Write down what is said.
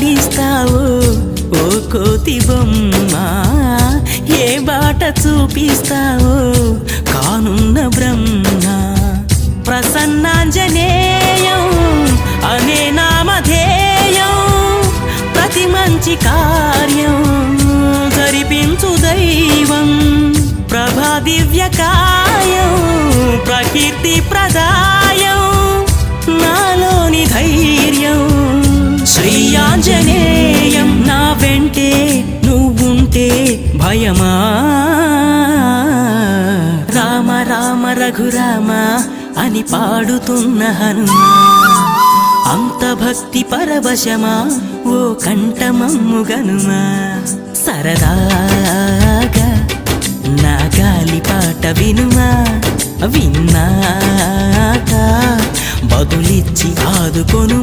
ఆడిస్తావో ఓ కోతి బొమ్మ, ఏ బాట చూపిస్తావో కానున్న బ్రహ్మ. ప్రసన్నాంజనేయం అనే నామధేయం, ప్రతి మంచి కార్యం జరిపించు దైవం. ప్రభా దివ్యకాయం ప్రకీర్తి ప్రదాయం, నాలోని ధైర్యం శ్రీ ఆంజనేయం. నా వెంటే నువ్వుంటే భయమా? రామ రామ రఘురామ అని పాడుతున్న హనుమా, అంత భక్తి పరవశమా ఓ కంఠమమ్ముగనుమా. సరదాగా నా గాలి పాట వినుమా, విన్నాక బదులిచ్చి ఆదుకొను.